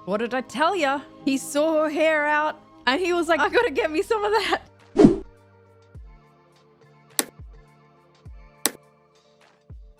What did I tell ya? He saw her hair out and he was like, I gotta get me some of that.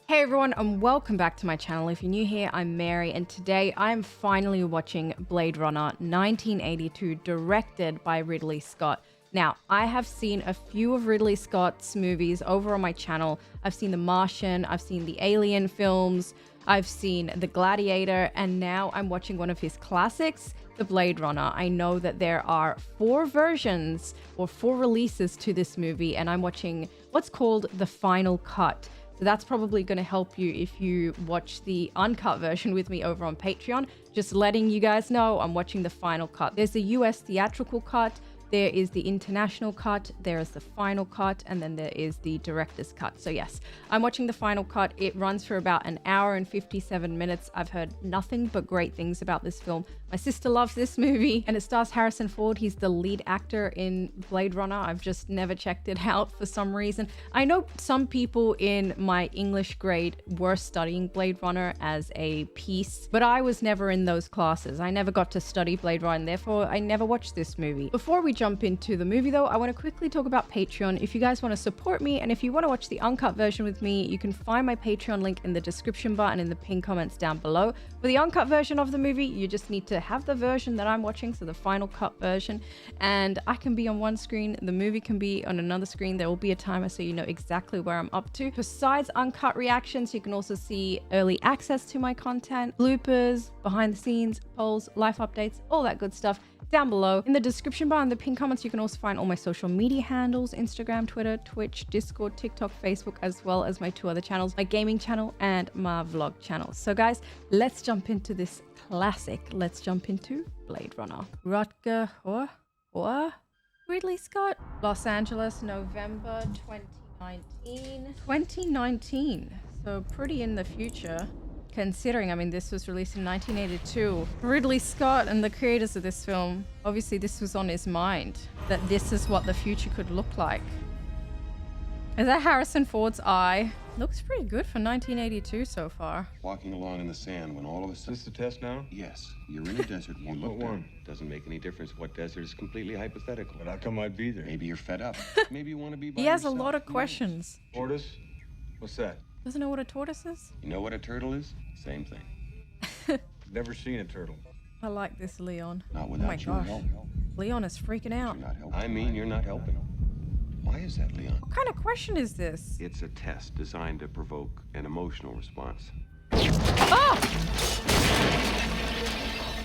Hey everyone, and welcome back to my channel. If you're new here, I'm Mary, and today I'm finally watching Blade Runner 1982, directed by Ridley Scott. Now, I have seen a few of Ridley Scott's movies over on my channel. I've seen The Martian, I've seen the Alien films, I've seen The Gladiator, and now I'm watching one of his classics, The Blade Runner. I know that there are 4 versions or 4 releases to this movie, and I'm watching what's called the final cut. So that's probably going to help you if you watch the uncut version with me over on Patreon. Just letting you guys know I'm watching the final cut. There's the US theatrical cut, there is the international cut, there is the final cut, and then there is the director's cut. So yes, I'm watching the final cut. It runs for about an hour and 57 minutes. I've heard nothing but great things about this film. My sister loves this movie, and it stars Harrison Ford. He's the lead actor in Blade Runner. I've just never checked it out for some reason. I know some people in my English grade were studying Blade Runner as a piece, but I was never in those classes. I never got to study Blade Runner, and therefore I never watched this movie. Before we jump into the movie though, I want to quickly talk about Patreon. If you guys want to support me, and if you want to watch the uncut version with me, you can find my Patreon link in the description bar and in the pinned comments down below. For the uncut version of the movie, you just need to have the version that I'm watching, so the final cut version, and I can be on one screen, the movie can be on another screen. There will be a timer so you know exactly where I'm up to. Besides uncut reactions, you can also see early access to my content, bloopers, behind the scenes, polls, life updates, all that good stuff down below. In the description bar and the pinned comments, you can also find all my social media handles: Instagram, Twitter, Twitch, Discord, TikTok, Facebook, as well as my 2 other channels, my gaming channel and my vlog channel. So guys, let's jump into this classic. Let's jump into Blade Runner. Rutger Hauer? Ridley Scott? Los Angeles, November 2019. 2019. So pretty in the future. Considering, I mean, this was released in 1982. Ridley Scott and the creators of this film, obviously this was on his mind, that this is what the future could look like. Is that Harrison Ford's eye? Looks pretty good for 1982 so far. Walking along in the sand when all of a sudden... Is this the test now? Yes. You're in a desert. You look down. Doesn't make any difference what desert is completely hypothetical. But how come I'd be there? Maybe you're fed up. Maybe you want to be by He has yourself. a lot of questions. Tortoise? What's that? Doesn't know what a tortoise is? You know what a turtle is? Same thing. Never seen a turtle. I like this Leon. Not Oh without my your gosh. help. Leon is freaking out. You're not helping. I mean, you're not helping. Why is that, Leon? What kind of question is this? It's a test designed to provoke an emotional response. Oh!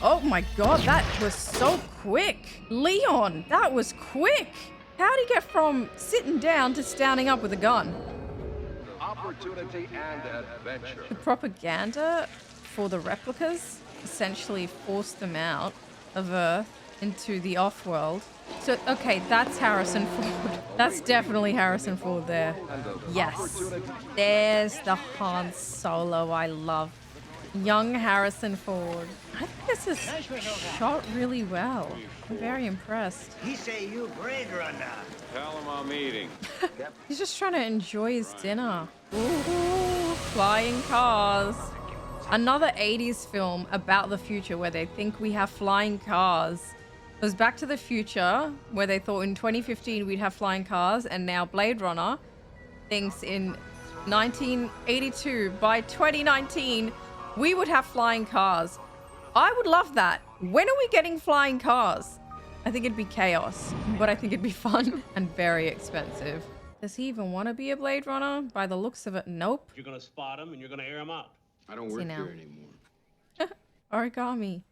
Oh my god, that was so quick. Leon, that was quick. How'd he get from sitting down to standing up with a gun? Opportunity and adventure. The propaganda for the replicas essentially forced them out of Earth into the off-world. So, okay, that's Harrison Ford. That's definitely Harrison Ford there. Yes. There's the Han Solo I love. Young Harrison Ford. I think this is shot really well. I'm very impressed. He say you Blade Runner. Tell him I'm eating. He's just trying to enjoy his dinner. Ooh, flying cars. Another 80s film about the future where they think we have flying cars. It was Back to the Future, where they thought in 2015 we'd have flying cars, and now Blade Runner thinks in 1982, by 2019, we would have flying cars. I would love that. When are we getting flying cars? I think it'd be chaos, but I think it'd be fun and very expensive. Does he even want to be a Blade Runner? By the looks of it, nope. You're gonna spot them and you're gonna air them out. I don't work here anymore. Origami.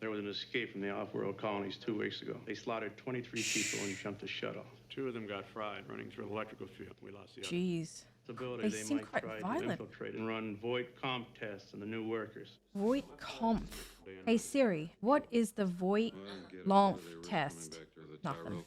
There was an escape from the off-world colonies 2 weeks ago. They slaughtered 23 people and jumped a shuttle. 2 of them got fried running through an electrical field. We lost the other. Jeez. Ability They they seem might quite try to violent. infiltrate and run Voight-Kampff tests on the new workers. Voight-Kampff. Hey Siri, what is the Voight-Kampff test? Nothing.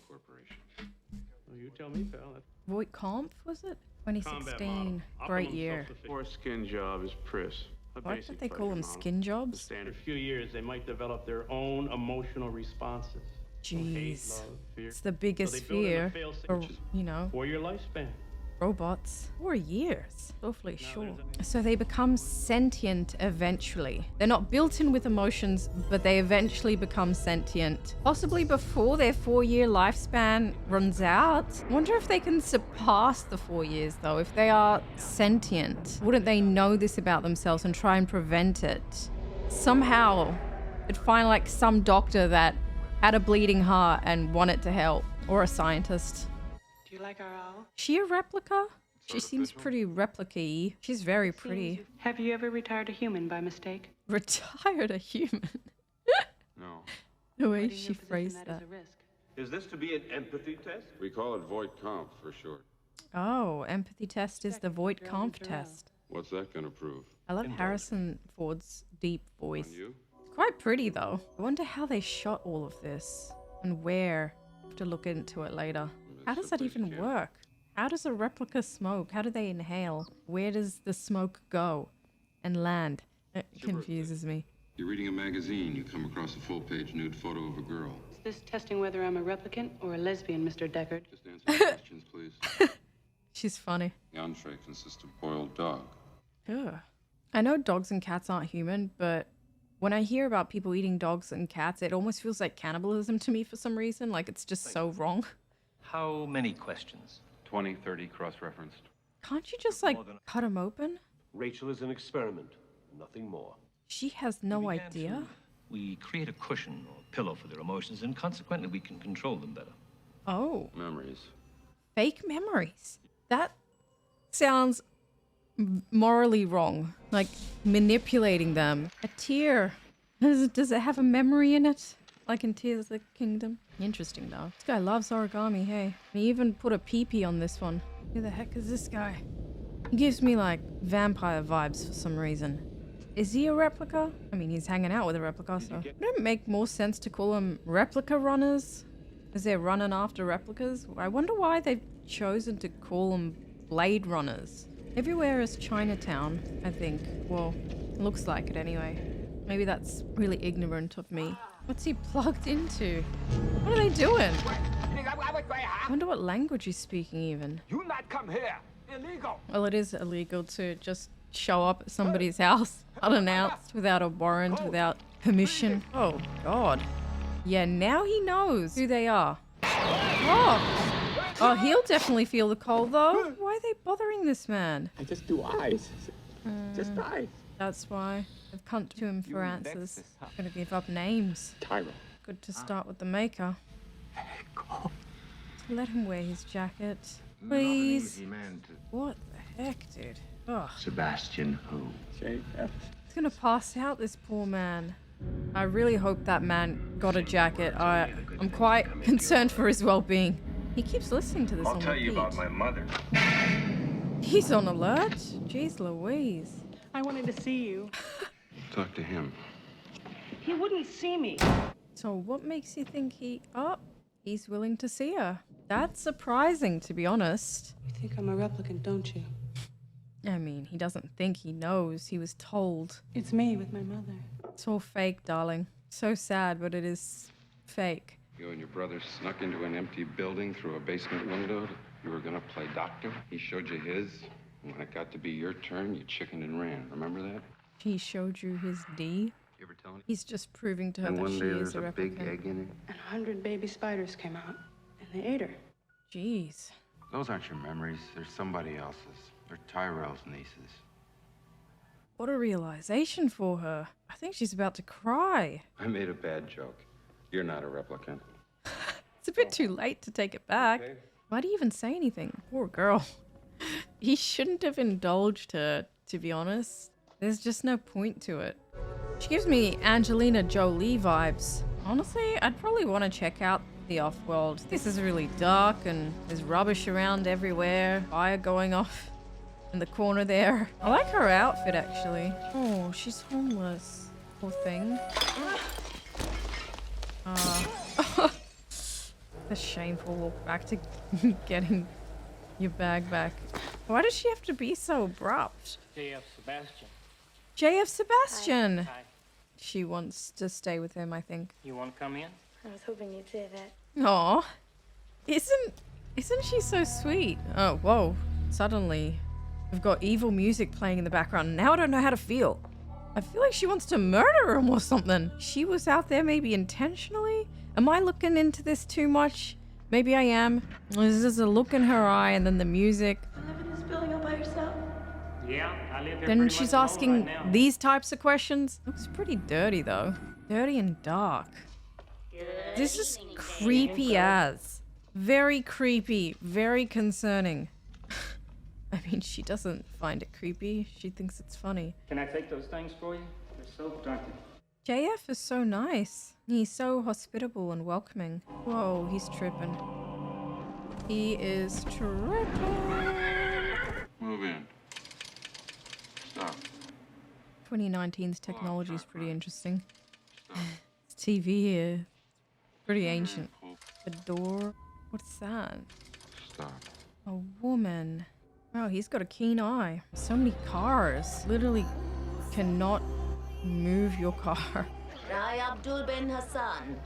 Well, you tell me, pal. Voight-Kampff, was it? Combat 2016. model. Great Optimum year. self-defense. Core skin job is Pris. Why did they call them skin jobs? Standard. In a few years, they might develop their own emotional responses. Hate, Jeez. love, fear. It's the So biggest they build in a fear fail-safe for, you know, for your lifespan. robots. 4 years. Awfully short. So they become sentient eventually. They're not built in with emotions, but they eventually become sentient. Possibly before their 4-year lifespan runs out. I wonder if they can surpass the 4 years though. If they are sentient, wouldn't they know this about themselves and try and prevent it? Somehow, they'd find like some doctor that had a bleeding heart and wanted to help. Or a scientist. Do you like our owl? She a replica? She seems pretty replica-y. She's very pretty. Have you ever retired a human by mistake? Retired a human? No. The way she phrased that. Is this to be an empathy test? We call it Voight-Kampff for short. Oh, empathy test is the Voight-Kampff test. What's that gonna prove? I love Harrison Ford's deep voice. On you? It's quite pretty though. I wonder how they shot all of this and where. I have to look into it later. How does that even work? How does a replica smoke? How do they inhale? Where does the smoke go and land? It confuses me. You're reading a magazine, you come across a full-page nude photo of a girl. Is this testing whether I'm a replicant or a lesbian, Mr. Deckard? Just answer the questions, please. She's funny. The entree consists of boiled dog. Ugh. I know dogs and cats aren't human, but when I hear about people eating dogs and cats, it almost feels like cannibalism to me for some reason. Like it's just so wrong. How many questions? 20, 30 cross-referenced. Can't you just like cut them open? Rachel is an experiment, nothing more. She has no idea. We create a cushion or pillow for their emotions, and consequently we can control them better. Oh. Memories. Fake memories. That sounds morally wrong. Like manipulating them. A tear. Does it have a memory in it? Like in Tears of the Kingdom? Interesting though. This guy loves origami, hey. He even put a pee-pee on this one. Who the heck is this guy? He gives me like vampire vibes for some reason. Is he a replica? I mean, he's hanging out with a replica, so... Wouldn't it make more sense to call them replica runners? As they're running after replicas? I wonder why they've chosen to call them Blade Runners. Everywhere is Chinatown, I think. Well, looks like it anyway. Maybe that's really ignorant of me. What's he plugged into? What are they doing? I wonder what language he's speaking even. You not come here. Illegal. Well, it is illegal to just show up at somebody's house unannounced, without a warrant, without permission. Oh, God. Yeah, now he knows who they are. Oh, he'll definitely feel the cold, though. Why are they bothering this man? I just do eyes. Just eyes. That's why. They've come to him for answers. Gonna give up names. Tyrell. Good to start with the maker. Let him wear his jacket. Please. What the heck, dude? Ugh. Sebastian who? JF. He's gonna pass out, this poor man. I really hope that man got a jacket. I'm quite concerned for his well-being. He keeps listening to this on Tell you repeat. about my mother. He's on alert. Jeez Louise. I wanted to see you. Talk to him. He wouldn't see me. So what makes you think he's willing to see her? That's surprising, to be honest. You think I'm a replicant, don't you? I mean, he doesn't think he knows. He was told. It's me with my mother. It's all fake, darling. So sad, but it is fake. You and your brother snuck into an empty building through a basement window. You were gonna play doctor. He showed you his. And when it got to be your turn, you chickened and ran. Remember that? He showed you his D? You ever tell him? He's just proving to her And that one she day is there's a a big replicant. egg in it. And 100 baby spiders came out, and they ate her. Jeez. Those aren't your memories. They're somebody else's. They're Tyrell's nieces. What a realization for her. I think she's about to cry. I made a bad joke. You're not a replicant. It's a bit too late to take it back. Okay. Why do you even say anything? Poor girl. He shouldn't have indulged her, to be honest. There's just no point to it. She gives me Angelina Jolie vibes. Honestly, I'd probably want to check out the off-world. This is really dark and there's rubbish around everywhere. Fire going off in the corner there. I like her outfit, actually. Oh, she's homeless. Poor thing. The shameful walk back to getting your bag back. Why does she have to be so abrupt? J.F. Sebastian. J.F. Sebastian. Hi. She wants to stay with him, I think. You want to come in? I was hoping you'd say that. Aw. Isn't she so sweet? Oh, whoa. Suddenly, we've got evil music playing in the background. And now I don't know how to feel. I feel like she wants to murder him or something. She was out there maybe intentionally? Am I looking into this too much? Maybe I am. There's just a look in her eye and then the music. You live in this building all by yourself? Yeah, I live here Then pretty she's much alone asking right now. these types of questions. Looks pretty dirty though. Dirty and dark. This is creepy as. Very creepy. Very concerning. I mean, she doesn't find it creepy. She thinks it's funny. Can I take those things for you? They're so daunting. JF is so nice. He's so hospitable and welcoming. Whoa, he's tripping. He is tripping. Move in. Stop. 2019's technology is pretty interesting. Stop. This TV here. Pretty ancient. A door. What's that? Stop. A woman. Oh, he's got a keen eye. So many cars. Literally cannot move your car. Abdul Ben Hassan.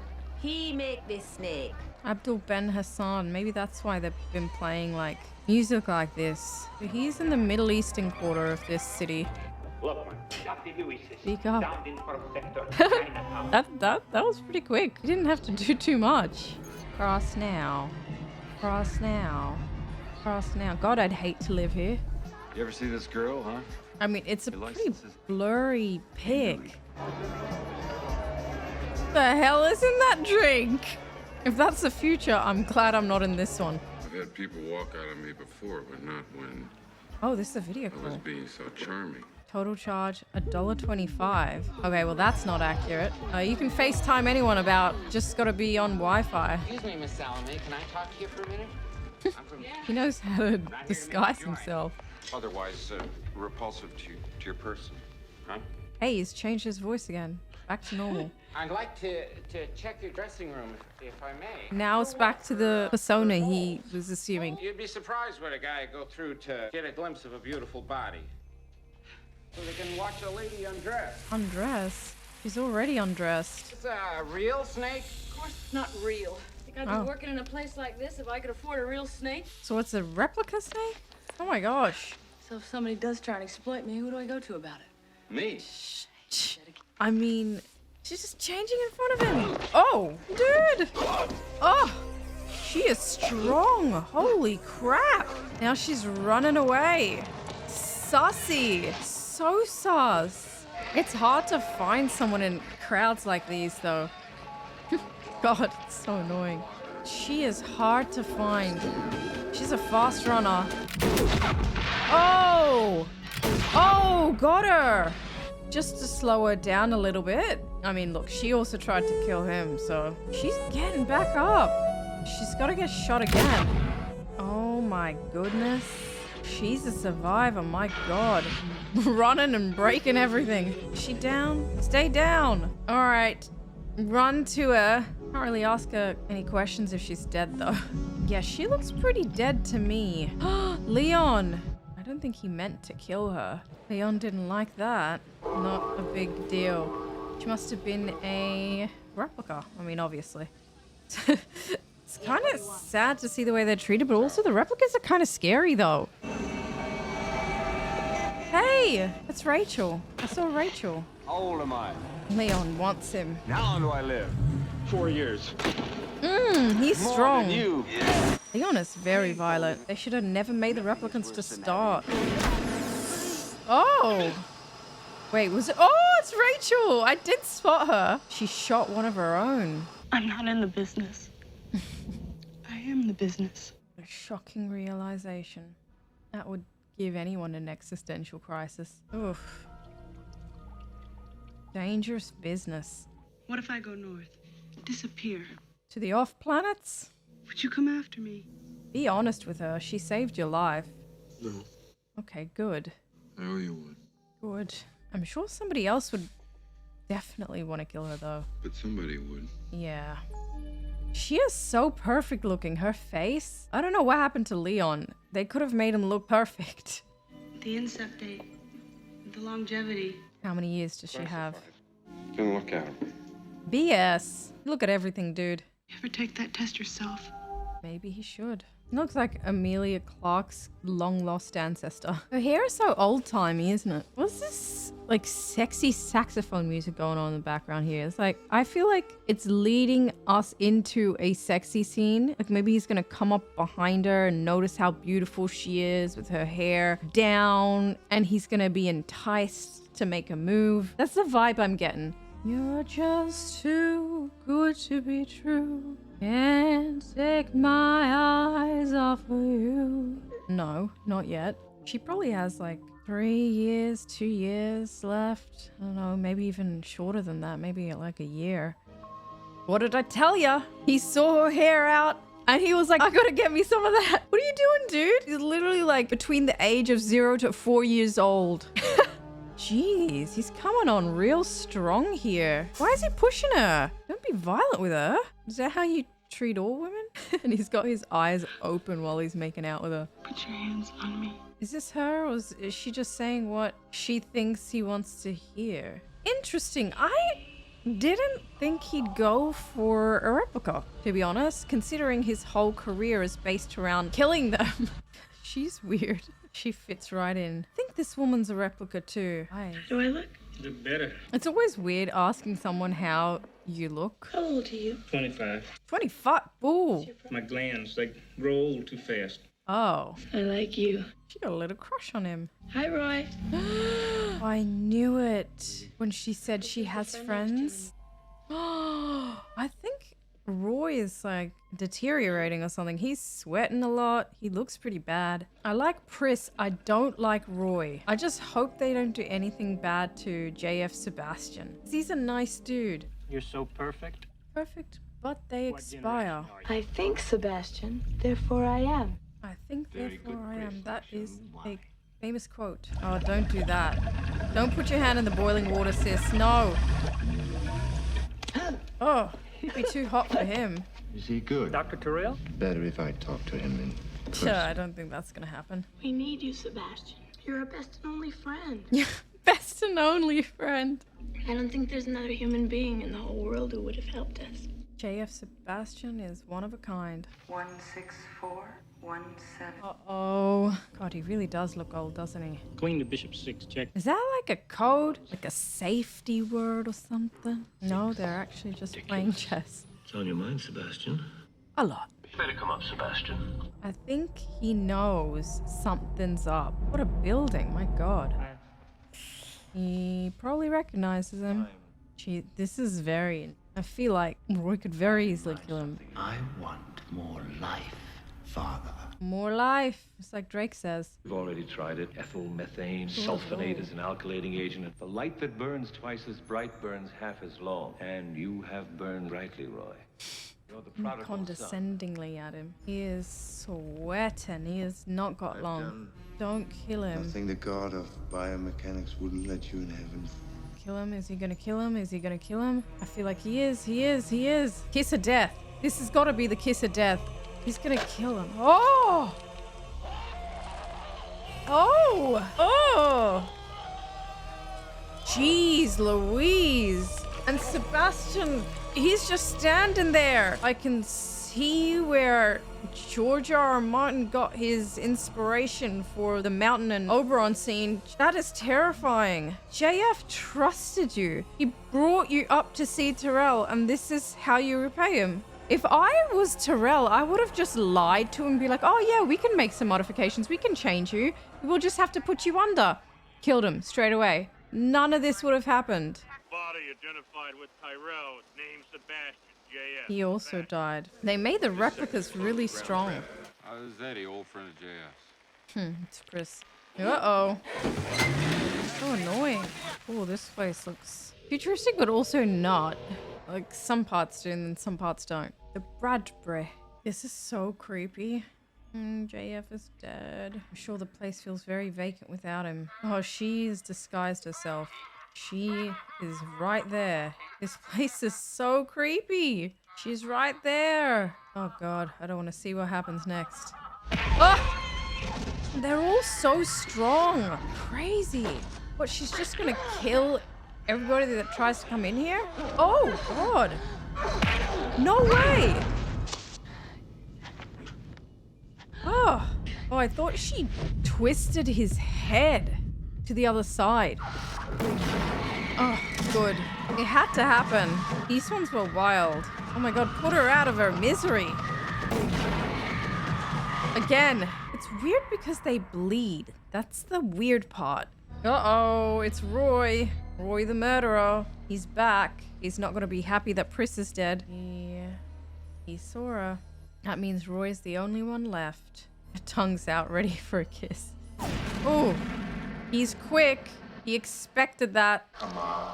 He make this snake. Abdul Ben Hassan. Maybe that's why they've been playing like music like this. He's in the Middle Eastern quarter of this city. Look, man. Dr. Lewis is Speak up. down in front of sector Chinatown. That was pretty quick. You didn't have to do too much. Cross now. Cross now. Cross now. God, I'd hate to live here. You ever see this girl, huh? I mean, it's a Your pretty license is- blurry pic. The hell is in that drink? If that's the future, I'm glad I'm not in this one. I've had people walk out on me before, but not when Oh, this is a video I was call. being so charming. Total charge $1.25. Okay, well that's not accurate. You can FaceTime anyone about, just gotta be on Wi-Fi. Excuse me, Miss Salome. Can I talk to you for a minute? I'm from... He knows how to disguise himself. Otherwise, repulsive to your person, huh? Hey, he's changed his voice again. Back to normal. I'd like to check your dressing room, if I may. Now it's back to the persona he was assuming. You'd be surprised what a guy go through to get a glimpse of a beautiful body. So they can watch a lady undress. Undress? She's already undressed. It's a real snake? Of course it's not real. Think I'd be working in a place like this if I could afford a real snake? So it's a replica snake? Oh my gosh. So if somebody does try and exploit me, who do I go to about it? Me? I mean, she's just changing in front of him. Oh, dude. Oh, she is strong. Holy crap. Now she's running away. Sussy. So sus. It's hard to find someone in crowds like these, though. God, it's so annoying. She is hard to find. She's a fast runner. Oh! Oh, got her! Just to slow her down a little bit. I mean, look, she also tried to kill him, so she's getting back up. She's got to get shot again. Oh my goodness. She's a survivor, my God. Running and breaking everything. Is she down? Stay down. All right, run to her. Can't really ask her any questions if she's dead, though. Yeah, she looks pretty dead to me. Leon. I don't think he meant to kill her. Leon didn't like that. Not a big deal. She must have been a replica. I mean, obviously. It's kind of sad to see the way they're treated, but also the replicas are kind of scary, though. Hey, it's Rachel. I saw Rachel. How old am I? Leon wants him. How long do I live? 4 years. He's More strong. than you. Leon is very violent. They should have never made the replicants to start. Oh! Wait, was it? Oh, it's Rachel! I did spot her. She shot one of her own. I'm not in the business. I am the business. A shocking realization. That would give anyone an existential crisis. Oof. Dangerous business. What if I go north? Disappear? To the off planets? Would you come after me? Be honest with her. She saved your life. No. Okay, good. I owe you one. Good. I'm sure somebody else would definitely want to kill her, though. But somebody would. Yeah. She is so perfect looking. Her face. I don't know what happened to Leon. They could have made him look perfect. The incept date. The longevity. How many years does she have? Then look at him. BS. Look at everything, dude. You ever take that test yourself? Maybe he should. Looks like Amelia Clark's long-lost ancestor. Her hair is so old-timey, isn't it? What's this, like, sexy saxophone music going on in the background here? It's like, I feel like it's leading us into a sexy scene. Like, maybe he's gonna come up behind her and notice how beautiful she is with her hair down, and he's gonna be enticed to make a move. That's the vibe I'm getting. You're just too good to be true. Can't take my eyes off of you. No, not yet. She probably has like 3 years, 2 years left. I don't know, maybe even shorter than that. Maybe like a year. What did I tell ya? He saw her hair out and he was like, I gotta get me some of that. What are you doing, dude? He's literally like between the age of 0 to 4 years old. Jeez, he's coming on real strong here. Why is he pushing her? Don't be violent with her. Is that how you treat all women? And he's got his eyes open while he's making out with her. Put your hands on me. Is this her, or is she just saying what she thinks he wants to hear? Interesting. I didn't think he'd go for a replica, to be honest, considering his whole career is based around killing them. She's weird. She fits right in. I think this woman's a replica too. Hi. Do I look? You look better. It's always weird asking someone how you look. How old are you? 25. 25? Ooh. My glands, they grow old too fast. Oh. I like you. She got a little crush on him. Hi, Roy. I knew it. When she said she has friends. I think Roy is like deteriorating or something. He's sweating a lot. He looks pretty bad. I like Pris. I don't like Roy. I just hope they don't do anything bad to JF Sebastian. He's a nice dude. You're so perfect. Perfect, but they expire. I think Sebastian, therefore I am. I think therefore I am. That is a famous quote. Oh, don't do that. Don't put your hand in the boiling water, sis. No. Oh, it'd be too hot for him. Is he good? Dr. Tyrell? Better if I talk to him in person. Sure, I don't think that's gonna happen. We need you, Sebastian. You're our best and only friend. Best and only friend. I don't think there's another human being in the whole world who would have helped us. JF Sebastian is one of a kind. 16417. Uh-oh. God, he really does look old, doesn't he? Queen to bishop 6, check. Is that like a code? Like a safety word or something? No, they're actually just playing chess. What's on your mind, Sebastian? A lot. Better come up, Sebastian. I think he knows something's up. What a building, my God. He probably recognizes him. Gee, this is very... I feel like Roy could very easily kill him. I want more life, Father. More life, just like Drake says. We've already tried it. Ethyl, methane, sulfonate is an alkylating agent. The light that burns twice as bright burns half as long. And you have burned brightly, Roy. You're the prodigal Condescendingly at him. He is sweating. He has not got long. Don't kill him. Nothing the god of biomechanics wouldn't let you in heaven. Kill him? Is he gonna kill him? Is he gonna kill him? I feel like he is. He is. He is. Kiss of death. This has got to be the kiss of death. He's gonna kill him. Oh! Oh! Oh! Jeez Louise. And Sebastian, he's just standing there. I can see where George R. Martin got his inspiration for the Mountain and Oberon scene. That is terrifying. JF trusted you. He brought you up to see Tyrell, and this is how you repay him. If I was Tyrell, I would have just lied to him and be like, oh yeah, we can make some modifications. We can change you. We'll just have to put you under. Killed him straight away. None of this would have happened. Body identified with Tyrell, name Sebastian, JF. He also died. They made the replicas really strong. How's Eddie, old friend of JF's? It's Chris. Uh-oh. So annoying. Oh, this place looks futuristic, but also not. Like, some parts do and then some parts don't. The Bradbury. This is so creepy. JF is dead. I'm sure the place feels very vacant without him. Oh, she's disguised herself. She is right there. This place is so creepy. She's right there. Oh God, I don't want to see what happens next. Oh! They're all so strong. Crazy. What, she's just gonna kill everybody that tries to come in here? Oh God. Oh, I thought she twisted his head to the other side. Oh, good. It had to happen. These ones were wild. Oh my god, put her out of her misery. Again, it's weird because they bleed. That's the weird part. Uh-oh, it's Roy. Roy the murderer. He's back. He's not going to be happy that Pris is dead. Yeah, he saw her. That means Roy's the only one left. Her tongue's out, ready for a kiss. Oh, he's quick. He expected that. Come on.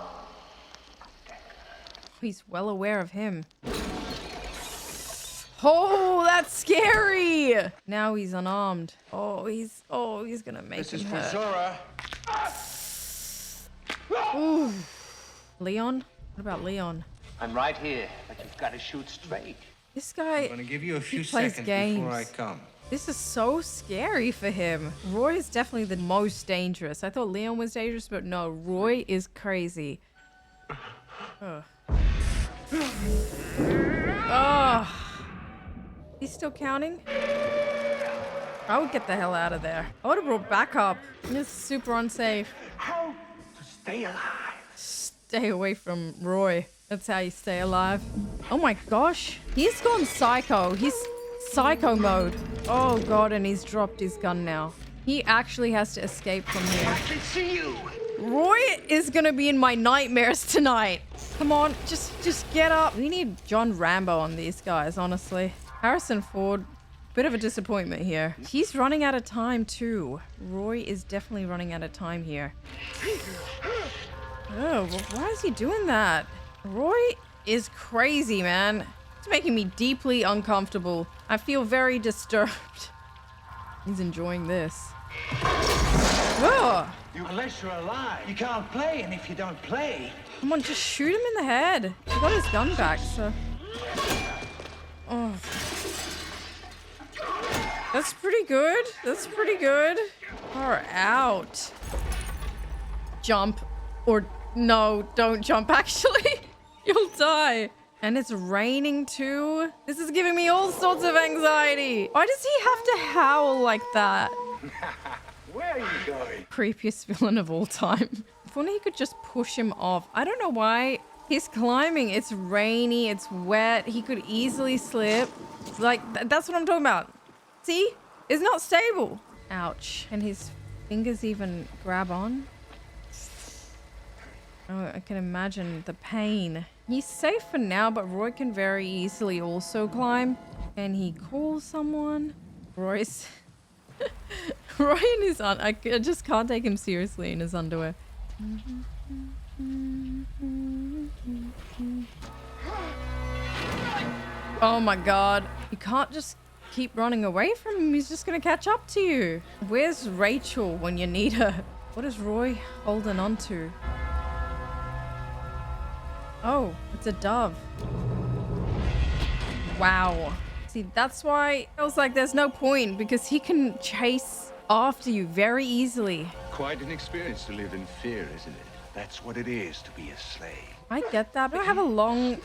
He's well aware of him. Oh, that's scary. Now he's unarmed. Oh, he's gonna make him hurt. Zora. Ooh. Leon? What about Leon? I'm right here, but you've got to shoot straight. This guy, I'm gonna give you a few he plays seconds games. before I come. This is so scary for him. Roy is definitely the most dangerous. I thought Leon was dangerous, but no, Roy is crazy. Ugh. Oh. He's still counting? I would get the hell out of there. I would have brought backup. This is super unsafe. How to stay alive? Stay away from Roy. That's how you stay alive. Oh my gosh. He's gone psycho. He's psycho mode. Oh god, and he's dropped his gun now. He actually has to escape from here. I can see you. Roy is gonna be in my nightmares tonight. Come on, just get up. We need John Rambo on these guys, honestly. Harrison Ford, bit of a disappointment here. He's running out of time too. Roy is definitely running out of time here. Oh, why is he doing that? Roy is crazy, man. It's making me deeply uncomfortable. I feel very disturbed. He's enjoying this. Whoa! Unless you're alive, you can't play, and if you don't play... Come on, just shoot him in the head. He got his gun back, so... Oh. That's pretty good. That's pretty good. Far out. Jump. Or no, don't jump, actually. You'll die. And it's raining too. This is giving me all sorts of anxiety. Why does he have to howl like that? Where are you going? Creepiest villain of all time. If only he could just push him off. I don't know why he's climbing. It's rainy. It's wet. He could easily slip. Like, that's what I'm talking about. See? It's not stable. Ouch. And his fingers even grab on. Oh, I can imagine the pain. He's safe for now, but Roy can very easily also climb. Can he call someone? Roy's... Roy in his I just can't take him seriously in his underwear. Oh my god. You can't just keep running away from him. He's just gonna catch up to you. Where's Rachel when you need her? What is Roy holding on to? Oh, it's a dove. Wow. See, that's why I was like, there's no point, because he can chase after you very easily. Quite an experience to live in fear, isn't it? That's what it is to be a slave. I get that, but I have a long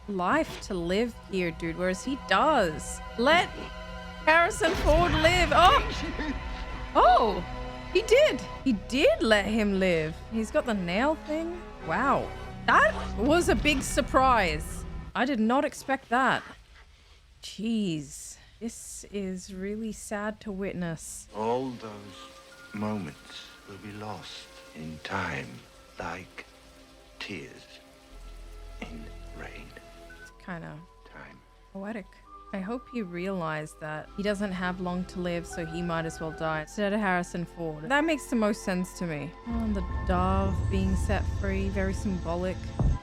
life to live here, dude, whereas he does. Let Harrison Ford live. Oh! Oh! He did! He did let him live. He's got the nail thing. Wow. That was a big surprise. I did not expect that. Jeez. This is really sad to witness. All those moments will be lost in time, like tears in rain. It's kind of Time. poetic. I hope he realized that he doesn't have long to live, so he might as well die instead of Harrison Ford. That makes the most sense to me. Oh, the dove being set free, very symbolic.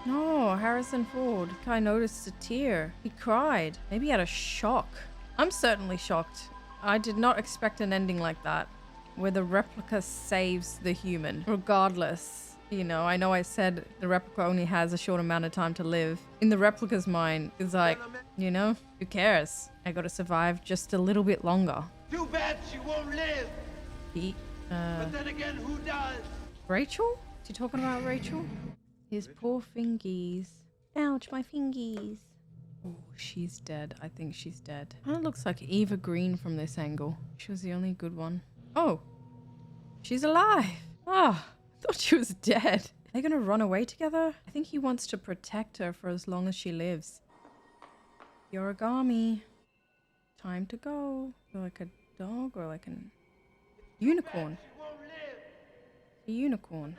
No, Harrison Ford. I noticed a tear. He cried. Maybe he had a shock. I'm certainly shocked. I did not expect an ending like that, where the replica saves the human. Regardless. You know I said the replica only has a short amount of time to live. In the replica's mind, it's like, you know, who cares? I gotta survive just a little bit longer. Too bad she won't live. But then again, who does? Rachel? Is he talking about Rachel? His poor fingies. Ouch, my fingies. Oh, she's dead. I think she's dead. Kind of looks like Eva Green from this angle. She was the only good one. Oh, she's alive. Ah, I thought she was dead. Are they gonna run away together? I think he wants to protect her for as long as she lives. The origami. Time to go. Like a dog or like an unicorn. A unicorn.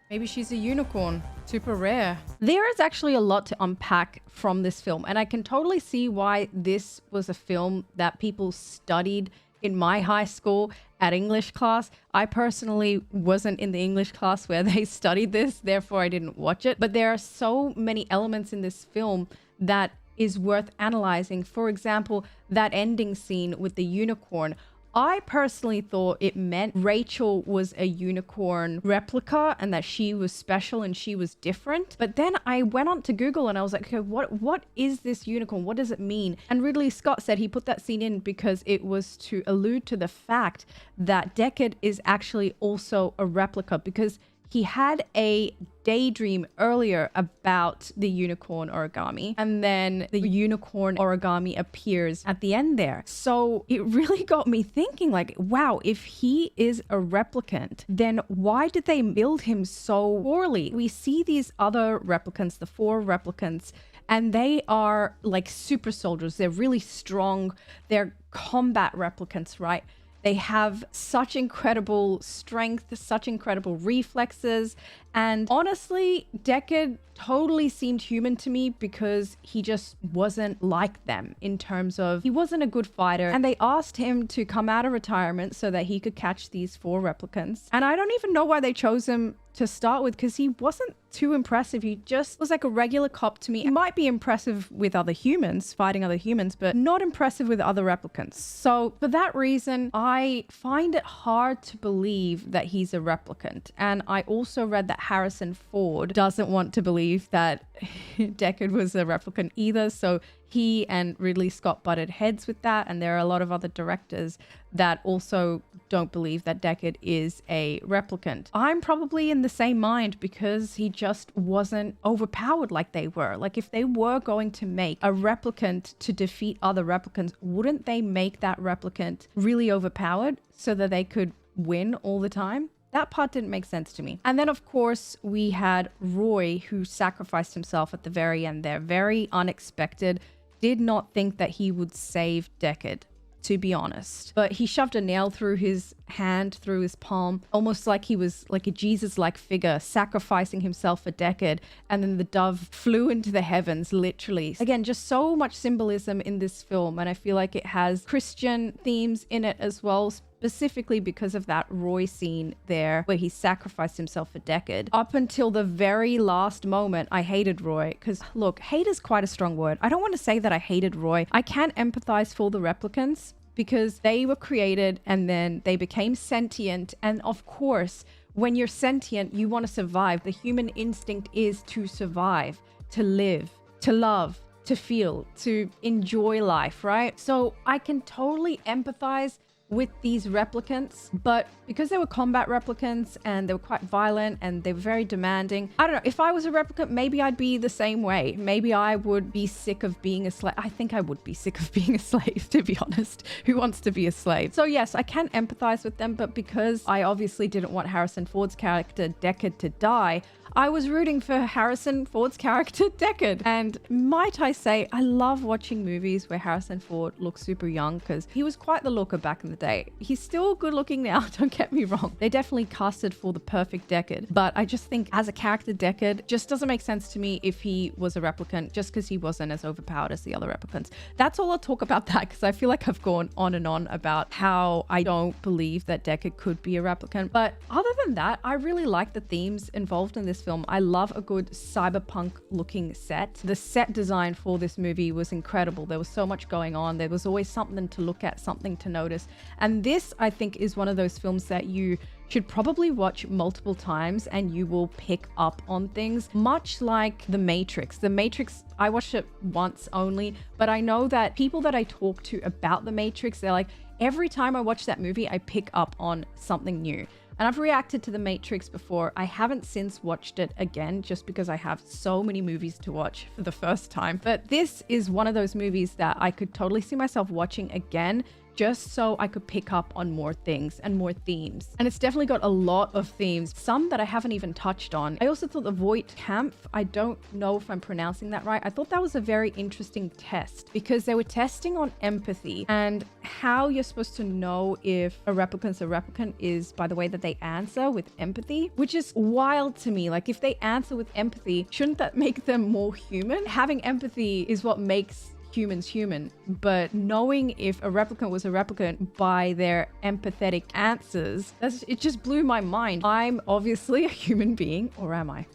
Maybe she's a unicorn. Super rare. There is actually a lot to unpack from this film, and I can totally see why this was a film that people studied in my high school at English class. I personally wasn't in the English class where they studied this, therefore I didn't watch it. But there are so many elements in this film that is worth analyzing. For example, that ending scene with the unicorn. I personally thought it meant Rachel was a unicorn replica and that she was special and she was different. But then I went on to Google and I was like, okay, what is this unicorn? What does it mean? And Ridley Scott said he put that scene in because it was to allude to the fact that Deckard is actually also a replica, because he had a daydream earlier about the unicorn origami, and then the unicorn origami appears at the end there. So it really got me thinking, like, wow, if he is a replicant, then why did they build him so poorly? We see these other replicants, the 4 replicants, and they are like super soldiers. They're really strong. They're combat replicants, right? They have such incredible strength, such incredible reflexes. And honestly, Deckard totally seemed human to me because he just wasn't like them in terms of he wasn't a good fighter. And they asked him to come out of retirement so that he could catch these 4 replicants. And I don't even know why they chose him to start with, because he wasn't too impressive. He just was like a regular cop to me. He might be impressive with other humans, fighting other humans, but not impressive with other replicants. So for that reason, I find it hard to believe that he's a replicant. And I also read that Harrison Ford doesn't want to believe that Deckard was a replicant either. So he and Ridley Scott butted heads with that. And there are a lot of other directors that also don't believe that Deckard is a replicant. I'm probably in the same mind because he just wasn't overpowered like they were. Like if they were going to make a replicant to defeat other replicants, wouldn't they make that replicant really overpowered so that they could win all the time? That part didn't make sense to me. And then, of course, we had Roy, who sacrificed himself at the very end there. Very unexpected. Did not think that he would save Deckard, to be honest. But he shoved a nail through his hand, through his palm, almost like he was like a Jesus-like figure, sacrificing himself for Deckard. And then the dove flew into the heavens, literally. Again, just so much symbolism in this film. And I feel like it has Christian themes in it as well, specifically because of that Roy scene there where he sacrificed himself for Deckard. Up until the very last moment, I hated Roy, because look, hate is quite a strong word. I don't want to say that I hated Roy. I can empathize for the replicants because they were created and then they became sentient. And of course, when you're sentient, you want to survive. The human instinct is to survive, to live, to love, to feel, to enjoy life, right? So I can totally empathize with these replicants, but because they were combat replicants and they were quite violent and they were very demanding, I don't know, if I was a replicant, maybe I'd be the same way. Maybe I would be sick of being a slave. I think I would be sick of being a slave, to be honest. Who wants to be a slave? So yes, I can empathize with them, but because I obviously didn't want Harrison Ford's character Deckard to die, I was rooting for Harrison Ford's character Deckard. And might I say, I love watching movies where Harrison Ford looks super young, because he was quite the looker back in the day. He's still good looking now, don't get me wrong. They definitely casted for the perfect Deckard, but I just think as a character Deckard just doesn't make sense to me if he was a replicant, just because he wasn't as overpowered as the other replicants. That's all I'll talk about that, because I feel like I've gone on and on about how I don't believe that Deckard could be a replicant. But other than that, I really like the themes involved in this film. I love a good cyberpunk looking set. The set design for this movie was incredible. There was so much going on. There was always something to look at, something to notice. And this, I think, is one of those films that you should probably watch multiple times and you will pick up on things, much like The Matrix. The Matrix, I watched it once only, but I know that people that I talk to about The Matrix, they're like, every time I watch that movie, I pick up on something new. And I've reacted to The Matrix before. I haven't since watched it again just because I have so many movies to watch for the first time. But this is one of those movies that I could totally see myself watching again, just so I could pick up on more things and more themes. And it's definitely got a lot of themes, some that I haven't even touched on. I also thought the Voight-Kampff, I don't know if I'm pronouncing that right, I thought that was a very interesting test because they were testing on empathy and how you're supposed to know if a replicant's a replicant is by the way that they answer with empathy, which is wild to me. Like, if they answer with empathy, shouldn't that make them more human? Having empathy is what makes humans human, but knowing if a replicant was a replicant by their empathetic answers, it just blew my mind. I'm obviously a human being, or am I?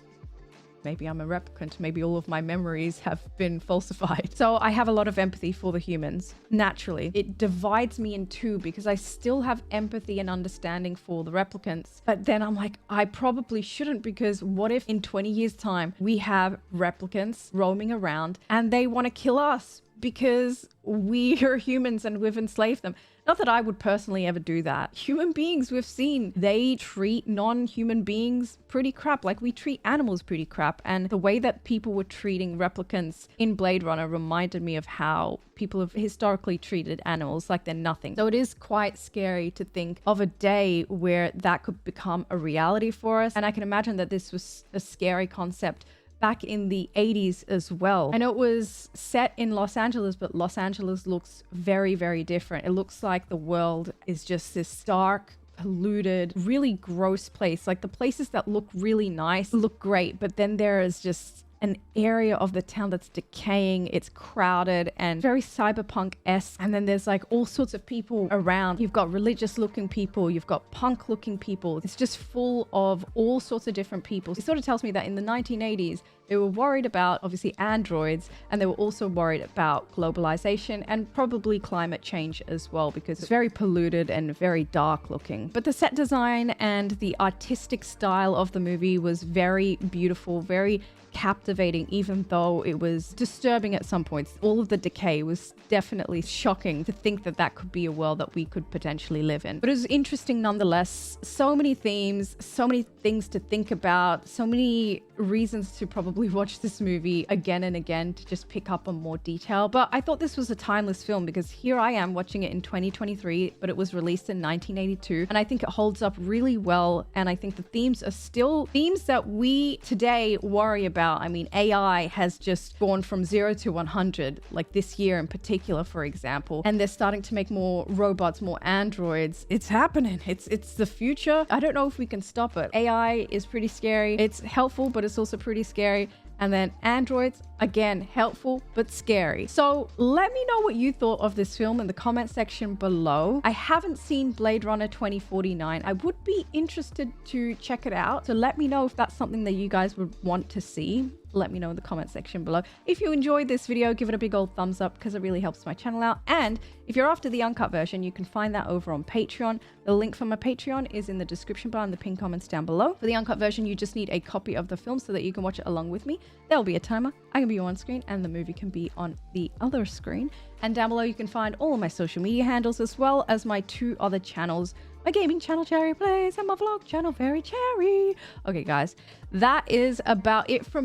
Maybe I'm a replicant. Maybe all of my memories have been falsified. So I have a lot of empathy for the humans. Naturally, it divides me in two because I still have empathy and understanding for the replicants. But then I'm like, I probably shouldn't, because what if in 20 years time we have replicants roaming around and they want to kill us because we are humans and we've enslaved them? Not that I would personally ever do that. Human beings, we've seen, they treat non-human beings pretty crap. Like, we treat animals pretty crap. And the way that people were treating replicants in Blade Runner reminded me of how people have historically treated animals like they're nothing. So it is quite scary to think of a day where that could become a reality for us. And I can imagine that this was a scary concept back in the 80s as well. I know it was set in Los Angeles, but Los Angeles looks very, very different. It looks like the world is just this dark, polluted, really gross place. Like, the places that look really nice look great, but then there is just an area of the town that's decaying. It's crowded and very cyberpunk-esque. And then there's like all sorts of people around. You've got religious looking people, you've got punk looking people. It's just full of all sorts of different people. It sort of tells me that in the 1980s, they were worried about, obviously, androids, and they were also worried about globalization and probably climate change as well, because it's very polluted and very dark looking. But the set design and the artistic style of the movie was very beautiful, very captivating, even though it was disturbing at some points. All of the decay was definitely shocking to think that that could be a world that we could potentially live in. But it was interesting nonetheless. So many themes, so many things to think about, so many reasons to probably watch this movie again and again to just pick up on more detail. But I thought this was a timeless film because here I am watching it in 2023, but it was released in 1982, and I think it holds up really well. And I think the themes are still themes that we today worry about. I mean, AI has just gone from 0 to 100, like this year in particular, for example, and they're starting to make more robots, more androids. It's happening. It's the future. I don't know if we can stop it. AI is pretty scary. It's helpful, but it's also pretty scary. And then androids, again, helpful but scary. So let me know what you thought of this film in the comment section below. I haven't seen Blade Runner 2049. I would be interested to check it out. So let me know if that's something that you guys would want to see. Let me know in the comment section below. If you enjoyed this video, give it a big old thumbs up because it really helps my channel out. And if you're after the uncut version, you can find that over on Patreon. The link for my Patreon is in the description bar and the pinned comments down below. For the uncut version, you just need a copy of the film so that you can watch it along with me. There'll be a timer. I can be on screen and the movie can be on the other screen. And down below, you can find all of my social media handles as well as my 2 other channels. My gaming channel, Cherry Plays, and my vlog channel, Very Cherry. Okay, guys, that is about it from